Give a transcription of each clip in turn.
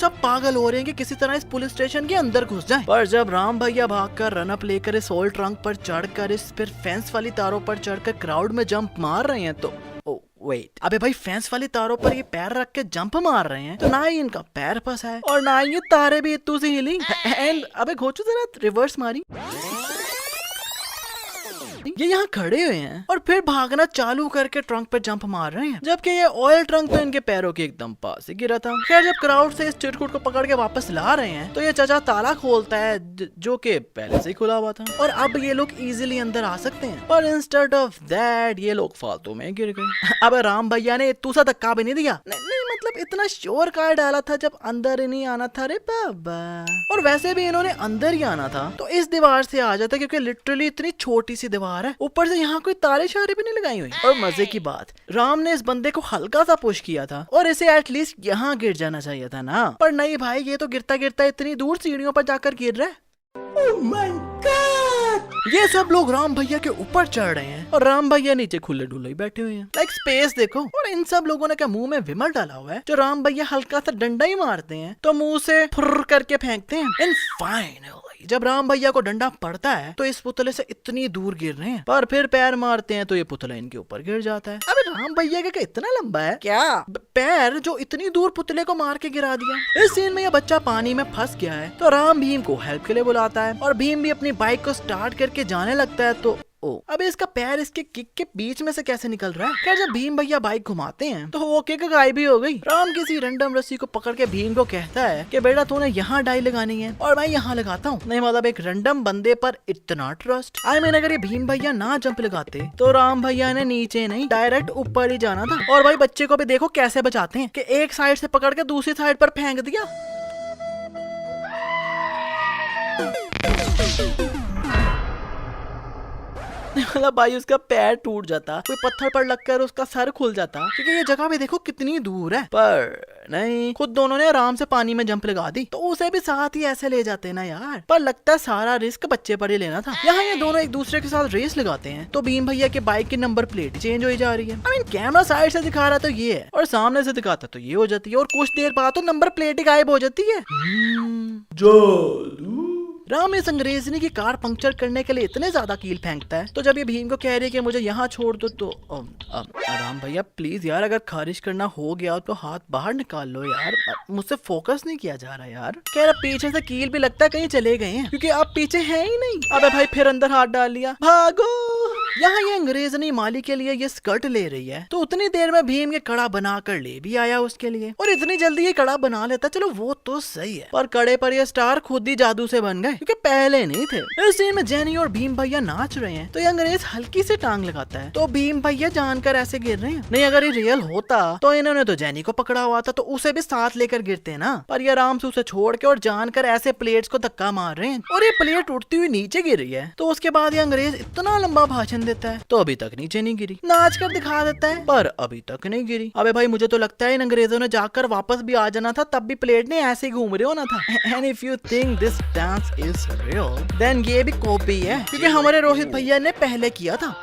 सब पागल हो रहे हैं कि किसी तरह इस पुलिस स्टेशन के अंदर घुस जाएं। पर जब राम भैया भागकर रन अप लेकर इस ओल्ड ट्रंक पर चढ़कर इस फिर फेंस वाली तारों पर चढ़कर क्राउड में जंप मार रहे हैं तो वेट, अबे भाई फेंस वाली तारों पर ये पैर रख के जंप मार रहे हैं तो ना ही इनका पैर फंसा है और ना ही ये तारे भी इतू से हिली। एंड अबे घोचू जरा रिवर्स मारी, ये यहाँ खड़े हुए हैं और फिर भागना चालू करके ट्रंक पे जंप मार रहे हैं, जबकि ये ऑयल ट्रंक तो इनके पैरों के एकदम पास ही गिरा था। खैर जब क्राउड से इस चिरकुट को पकड़ के वापस ला रहे हैं तो ये चचा ताला खोलता है जो कि पहले से ही खुला हुआ था और अब ये लोग इजीली अंदर आ सकते हैं, पर इंस्टेड ऑफ दैट ये लोग फालतू में गिर गए। अब राम भैया ने इतू सा धक्का भी नहीं दिया, नहीं मतलब इतना श्योर कार डाला था जब अंदर ही नहीं आना था रे बाबा, और वैसे भी इन्होंने अंदर ही आना था तो इस दीवार से आ जाता क्योंकि लिटरली इतनी छोटी सी दीवार है, ऊपर से यहाँ कोई तारे शारे भी नहीं लगाई हुई। और मजे की बात, राम ने इस बंदे को हल्का सा पुश किया था और इसे एटलीस्ट यहाँ गिर जाना चाहिए था ना, पर नहीं भाई ये तो गिरता गिरता इतनी दूर सीढ़ियों पर जाकर गिर रहा है। Oh my God! ये सब लोग राम भैया के ऊपर चढ़ रहे हैं और राम भैया नीचे खुले डुले ही बैठे हुए हैं। लाइक स्पेस देखो, और इन सब लोगों ने क्या मुंह में विमल डाला हुआ है जो राम भैया हल्का सा डंडा ही मारते हैं तो मुंह से फुर्र करके फेंकते हैं। इन फाइनली जब राम भैया को डंडा पड़ता है तो इस पुतले से इतनी दूर गिर रहे हैं, पर फिर पैर मारते हैं तो ये पुतला इनके ऊपर गिर जाता है। अबे राम भैया का इतना लंबा है क्या पैर जो इतनी दूर पुतले को मार के गिरा दिया। इस सीन में ये बच्चा पानी में फंस गया है तो राम भीम को हेल्प के लिए बुलाता है और भीम भी अपनी बाइक को स्टार्ट करके जाने लगता है तो अबे इसका पैर इसके किक के बीच में से कैसे निकल रहा है। खैर जब भीम भैया बाइक घुमाते हैं तो वो किक गायब भी हो गई। राम किसी रैंडम रस्सी को पकड़ के भीम को कहता है कि बेटा तूने यहाँ डाई लगानी है और मैं यहाँ लगाता हूँ। नहीं मतलब एक रैंडम बंदे पर इतना ट्रस्ट। आई मीन अगर ये भीम भैया ना जंप लगाते तो राम भैया ने नीचे नहीं डायरेक्ट ऊपर ही जाना था। और भाई बच्चे को भी देखो कैसे बचाते हैं कि एक साइड से पकड़ के दूसरी साइड पर फेंक दिया। मतलब भाई उसका पैर टूट जाता, कोई पत्थर पर लगकर उसका सर खुल जाता, क्योंकि ये जगह भी देखो कितनी दूर है। पर नहीं, खुद दोनों ने आराम से पानी में जंप लगा दी तो उसे भी साथ ही ऐसे ले जाते ना यार। पर लगता है सारा रिस्क बच्चे पर ही लेना था। यहाँ ये दोनों एक दूसरे के साथ रेस लगाते हैं तो भीम भैया के बाइक की नंबर प्लेट चेंज हो जा रही है। आई मीन कैमरा साइड से दिखा रहा तो ये है और सामने से दिखाता तो ये हो जाती है और कुछ देर बाद तो नंबर प्लेट ही गायब हो जाती है। राम इस अंग्रेजनी की कार पंक्चर करने के लिए इतने ज्यादा कील फेंकता है तो जब ये भीम को कह रही है कि मुझे यहाँ छोड़ दो तो राम भैया प्लीज यार अगर खारिज करना हो गया तो हाथ बाहर निकाल लो यार, मुझसे फोकस नहीं किया जा रहा यार। कह रहा पीछे से कील भी लगता है कहीं चले गए हैं क्योंकि आप पीछे है ही नहीं। अबे भाई फिर अंदर हाथ डाल लिया, भागो। यहाँ ये अंग्रेजनी माली के लिए ये स्कर्ट ले रही है तो उतनी देर में भीम ये कड़ा बना कर ले भी आया उसके लिए, और इतनी जल्दी ये कड़ा बना लेता चलो वो तो सही है, पर कड़े पर ये स्टार खुद ही जादू से बन गए क्योंकि पहले नहीं थे। इस सीन में जेनी और भीम भैया नाच रहे हैं तो ये अंग्रेज हल्की से टांग लगाता है तो भीम भैया जानकर ऐसे गिर रहे हैं। नहीं अगर ये रियल होता तो इन्होंने तो जेनी को पकड़ा हुआ था तो उसे भी साथ लेकर गिरते ना, पर ये आराम से उसे छोड़ के और जानकर ऐसे प्लेट्स को धक्का मार रहे हैं और ये प्लेट उठती हुई नीचे गिर रही है। तो उसके बाद ये अंग्रेज इतना लंबा भाषण देता है तो अभी तक नीचे नहीं गिरी, नाच कर दिखा देता है पर अभी तक नहीं गिरी। अबे भाई मुझे तो लगता है इन अंग्रेजों ने जाकर वापस भी आ जाना था, तब भी प्लेट ने ऐसे ही घूम रहे होना था। And if you think this dance is real then ये भी कॉपी है क्योंकि हमारे रोहित भैया ने पहले किया था।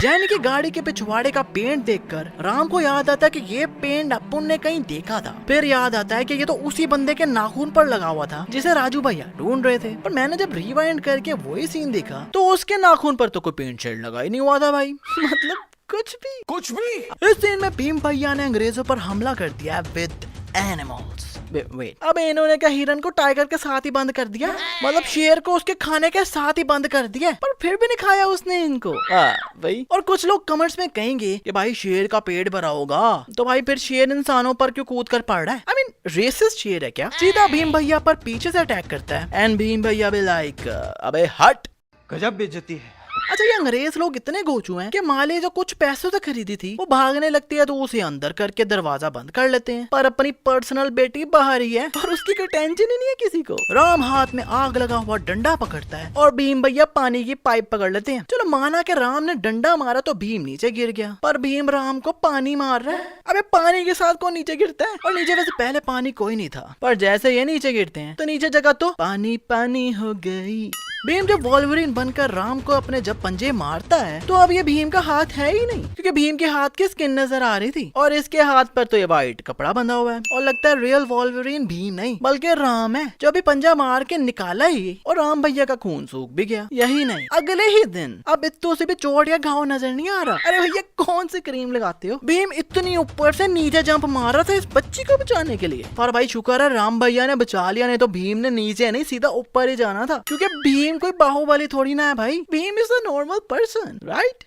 जैन की गाड़ी के पिछवाड़े का पेंट देखकर राम को याद आता है कि ये पेंट अपन ने कहीं देखा था। फिर याद आता है कि ये तो उसी बंदे के नाखून पर लगा हुआ था जिसे राजू भैया ढूंढ रहे थे, पर मैंने जब रिवाइंड करके वही सीन देखा तो उसके नाखून पर तो कोई पेंट शेड लगा ही नहीं हुआ था भाई। मतलब कुछ भी। इस सीन में भीम भैया ने अंग्रेजों पर हमला कर दिया विद एनिमल्स। वेट, अब इन्होंने क्या हिरन को टाइगर के साथ ही बंद कर दिया, मतलब शेर को उसके खाने के साथ ही बंद कर दिया, पर फिर भी नहीं खाया उसने इनको भाई। और कुछ लोग कमेंट्स में कहेंगे कि भाई शेर का पेट भरा होगा तो भाई फिर शेर इंसानों पर क्यों कूद कर पड़ रहा है। आई मीन रेसिस्ट शेर है क्या। सीधा भीम भैया पर पीछे से अटैक करता है एंड भीम भैया भी लाइक अबे हट, गजब बेइज्जती है। अच्छा ये अंग्रेज लोग इतने गोचू हैं कि माले जो कुछ पैसों से खरीदी थी वो भागने लगती है तो उसे अंदर करके दरवाजा बंद कर लेते हैं, पर अपनी पर्सनल बेटी बाहर ही है और उसकी कोई टेंशन ही नहीं है किसी को। राम हाथ में आग लगा हुआ डंडा पकड़ता है और भीम भैया पानी की पाइप पकड़ लेते हैं। चलो माना कि राम ने डंडा मारा तो भीम नीचे गिर गया, पर भीम राम को पानी मार रहा है। अबे पानी के साथ कौन नीचे गिरता है, और नीचे वैसे पहले पानी कोई नहीं था, पर जैसे ये नीचे गिरते हैं तो नीचे जगह तो पानी पानी हो गई। भीम जब वॉल्वरिन बनकर राम को अपने जब पंजे मारता है तो अब ये भीम का हाथ है ही नहीं, क्योंकि भीम के हाथ की स्किन नजर आ रही थी और इसके हाथ पर तो ये वाइट कपड़ा बंधा हुआ है और लगता है रियल वॉल्वरिन भीम नहीं बल्कि राम है, जो अभी पंजा मार के निकाला ही और राम भैया का खून सूख भी गया। यही नहीं, अगले ही दिन अब इत्तू से भी चोट या घाव नजर नहीं आ रहा। अरे भैया कौन सी क्रीम लगाते हो? भीम इतनी ऊपर से नीचे जंप मार रहा था इस बच्ची को बचाने के लिए, पर भाई शुक्र है राम भैया ने बचा लिया, नहीं तो भीम ने नीचे नहीं सीधा ऊपर ही जाना था, क्योंकि भीम कोई बाहुबली थोड़ी ना है भाई, Bhim is a normal person, right?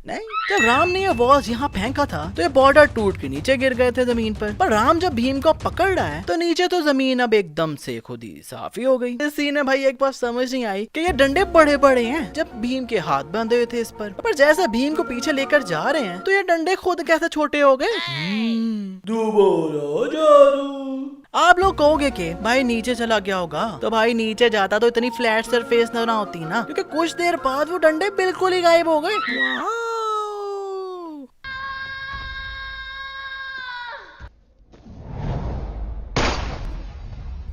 नहीं, जब राम ने ये वॉल्स यहाँ फेंका था तो ये बॉर्डर टूट के नीचे गिर गए थे जमीन पर राम जब भीम को पकड़ रहा है तो नीचे तो जमीन अब एकदम से खुद ही साफ ही हो गई। इस सीन में भाई एक बात समझ नहीं आई कि ये डंडे बड़े बड़े हैं जब भीम के हाथ बंधे हुए थे इस पर जैसे भीम को पीछे लेकर जा रहे हैं तो ये डंडे खुद कैसे छोटे हो गए। आप लोग कहोगे कि भाई नीचे चला गया होगा, तो भाई नीचे जाता तो इतनी फ्लैट सरफेस ना होती ना, क्योंकि कुछ देर बाद वो डंडे बिल्कुल ही गायब हो गए।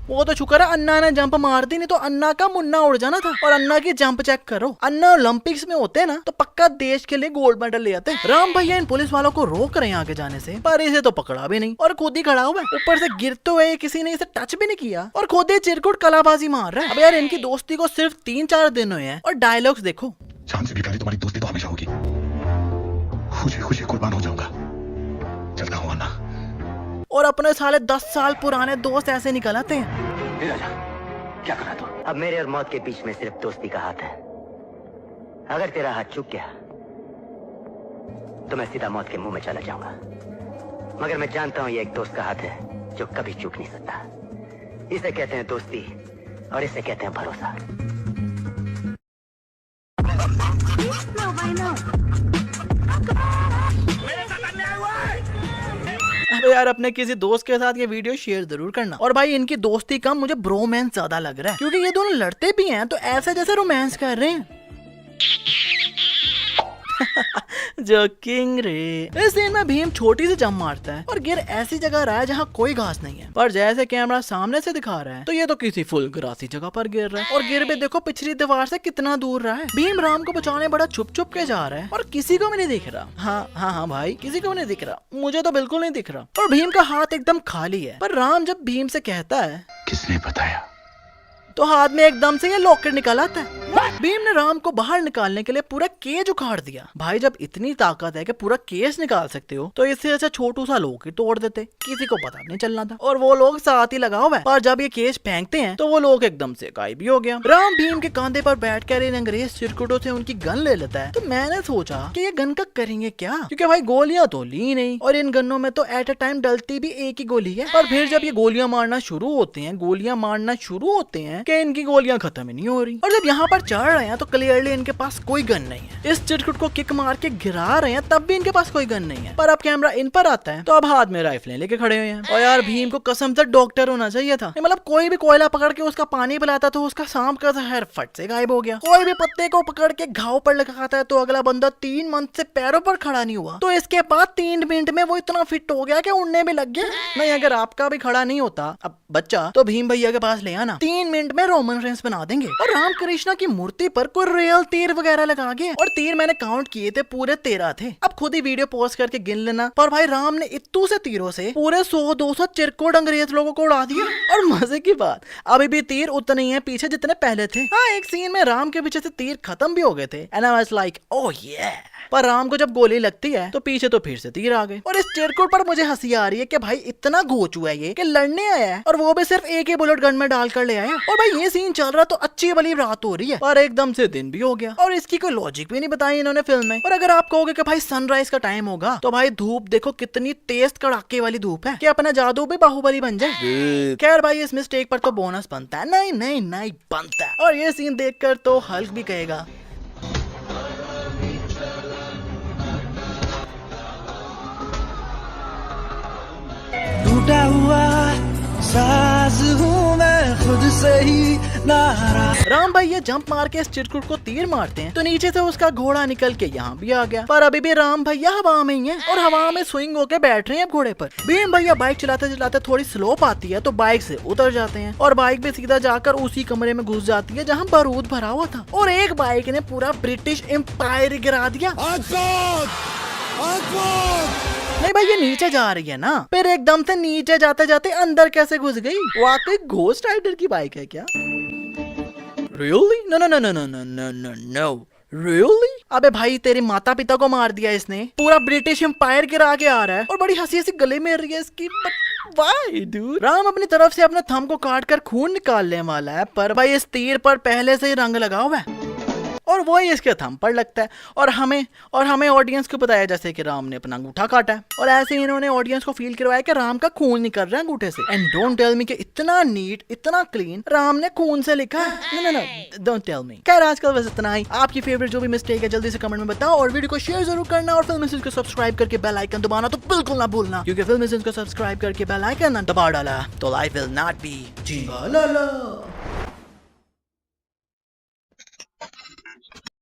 वो तो शुक्र है अन्ना ने जंप मार दी, नहीं तो अन्ना का मुन्ना उड़ जाना था। और अन्ना की जंप चेक करो, अन्ना ओलंपिक्स में होते ना तो पक्का देश के लिए गोल्ड मेडल ले आते। राम भैया इन पुलिस वालों को रोक रहे हैं आगे जाने से, पर इसे तो पकड़ा भी नहीं और खुद ही खड़ा हुआ है, ऊपर से गिरते हुए किसी ने इसे टच भी नहीं किया और खुद ही चिरकुट कलाबाजी मार रहा है। अब यार इनकी दोस्ती को सिर्फ 3-4 दिन हुए हैं और डायलॉग्स देखो। जान से भी प्यारी तुम्हारी दोस्ती तो हमेशा होगी, खुशी खुशी कुर्बान हो जाऊंगा, चलता हूँ अन्ना। और अपने साले 10 साल पुराने दोस्त ऐसे निकल आते हैं। क्या करा तू? अब मेरे और मौत के बीच में सिर्फ दोस्ती का हाथ है। अगर तेरा हाथ चूक गया तो मैं सीधा मौत के मुंह में चला जाऊंगा, मगर मैं जानता हूं ये एक दोस्त का हाथ है जो कभी चूक नहीं सकता। इसे कहते हैं दोस्ती और इसे कहते हैं भरोसा। अबे यार अपने किसी दोस्त के साथ ये वीडियो शेयर जरूर करना। और भाई इनकी दोस्ती कम मुझे ब्रोमैंस ज्यादा लग रहा है, क्योंकि ये दोनों लड़ते भी हैं तो ऐसे जैसे रोमांस कर रहे हैं। जोकिंग रे। इस सीन में भीम छोटी सी जंप मारता है और गिर ऐसी जगह रहा है जहाँ कोई घास नहीं है, पर जैसे कैमरा सामने से दिखा रहा है तो ये तो किसी फुल ग्रासी जगह पर गिर रहा है और गिर भी देखो पिछली दीवार से कितना दूर रहा है। भीम राम को बचाने बड़ा छुप छुप के जा रहा है और किसी को भी नहीं दिख रहा। हाँ भाई किसी को भी नहीं दिख रहा, मुझे तो बिल्कुल नहीं दिख रहा। और भीम का हाथ एकदम खाली है, पर राम जब भीम से कहता है किसने बताया, तो हाथ में एकदम से ये लॉकेट निकल आता है। भीम ने राम को बाहर निकालने के लिए पूरा केज उखाड़ दिया। भाई जब इतनी ताकत है कि पूरा केज निकाल सकते हो तो इससे अच्छा छोटू सा लॉकेट तोड़ देते, किसी को पता नहीं चलना था। और वो लोग साथ ही लगा हुआ है, पर जब ये केज फेंकते हैं तो वो लोग एकदम से गायब भी हो गया। राम भीम के कंधे पर बैठकर इन अंग्रेज चिरकुटों से उनकी गन ले लेता है। तो मैंने सोचा कि ये गन का करेंगे क्या, क्योंकि भाई गोलियां तो ली नहीं और इन गनों में तो एट अ टाइम डलती भी एक ही गोली है। और फिर जब ये गोलियां मारना शुरू होते हैं कि इनकी गोलियां खत्म ही नहीं हो रही। और जब यहाँ पर चढ़ रहे हैं तो क्लियरली इनके पास कोई गन नहीं है। इस चिरकुट को किक मार के गिरा रहे हैं तब भी इनके पास कोई गन नहीं है। पर अब कैमरा इन पर आता है तो अब हाथ में राइफलें लेके खड़े हुए हैं। और यार भीम को कसम से डॉक्टर होना चाहिए था, मतलब कोई भी कोयला पकड़ के उसका पानी पिलाता तो उसका सांप का जहर फट से गायब हो गया। कोई भी पत्ते को पकड़ के घाव पर लगाता है तो अगला बंदा 3 मंथ से पैरों पर खड़ा नहीं हुआ, तो इसके बाद 3 मिनट में वो इतना फिट हो गया कि उड़ने भी लग गया। नहीं अगर आपका भी खड़ा नहीं होता अब बच्चा तो भीम भैया के पास ले आना, 3 मिनट में रोमन रेंस बना देंगे। और राम कृष्णा की मूर्ति पर कोई रियल तीर वगैरह लगा के, और तीर मैंने काउंट किए थे पूरे 13 थे। अब खुद ही वीडियो पॉज करके गिन लेना। पर भाई राम ने इत्तू से तीरों से पूरे 100-200 चिरकुट अंग्रेज लोगों को उड़ा दिया। और मजे की बात अभी भी तीर उतने ही हैं पीछे जितने पहले थे। हाँ एक सीन में राम के पीछे से तीर खत्म भी हो गए थे and I was like oh ये, पर राम को जब गोली लगती है तो पीछे तो फिर से तीर आ गए। और इस चिरकुट पर मुझे हंसी आ रही है कि भाई इतना घोचू है ये कि लड़ने आया है और वो भी सिर्फ एक ही बुलेट गन में डालकर ले आया। और भाई ये सीन चल रहा तो अच्छी वाली रात हो रही है और एकदम से दिन भी हो गया और इसकी कोई लॉजिक भी नहीं बताई इन्होंने फिल्म में। और अगर आप कहोगे कि भाई सनराइज का टाइम होगा तो भाई धूप देखो कितनी तेज कड़ाके वाली धूप है कि अपना जादू भी बाहुबली बन जाए। खैर भाई इस मिस्टेक पर तो बोनस बनता है, नहीं बनता है। और ये सीन देखकर तो हल्क भी कहेगा टूटा हुआ साज हूँ मैं। तुझसे ही नाराज। राम भाई ये जंप मार के इस चिरकुट को तीर मारते हैं तो नीचे से उसका घोड़ा निकल के यहाँ भी आ गया, पर अभी भी राम भैया हवा में ही है और हवा में स्विंग होके बैठ रहे हैं घोड़े पर। भीम भैया बाइक चलाते चलाते थोड़ी स्लोप आती है तो बाइक से उतर जाते हैं और बाइक भी सीधा जाकर उसी कमरे में घुस जाती है जहाँ बारूद भरा हुआ था और एक बाइक ने पूरा ब्रिटिश एम्पायर गिरा दिया। नहीं भाई ये नीचे जा रही है ना, फिर एकदम से नीचे जाते जाते अंदर कैसे घुस गई? वाकई घोस्ट राइडर की बाइक है क्या? Really? No no no no no no no no no. Really? अबे भाई तेरे माता पिता को मार दिया इसने, पूरा ब्रिटिश एम्पायर गिरा के आ रहा है और बड़ी हंसी हंसी गले में रही है इसकी। Why, dude? राम अपनी तरफ से अपने थंब को काट कर खून निकालने वाला है, पर भाई इस तीर पर पहले से ही रंग लगा हुआ है और वो ही इसके थंब पर लगता है और हमें ऑडियंस को बताया जैसे कि राम ने अपना अंगूठा काटा है और ऐसे ही इन्होंने ऑडियंस को फील करवाया कि राम का खून निकल रहा है अंगूठे से। एंड डोंट टेल मी कि इतना नीट इतना क्लीन राम ने खून से लिखा है। No don't tell me. खैर आजकल बस इतना ही। आपकी फेवरेट जो भी मिस्टेक है जल्दी से कमेंट में बताओ और वीडियो को शेयर जरूर करना और फिल्म को सब्सक्राइब करके बेल आइकन दबाना तो बिल्कुल ना भूलना, क्योंकि फिल्म को सब्सक्राइब करके बेल आइकन दबा डाला तो life will not be ji.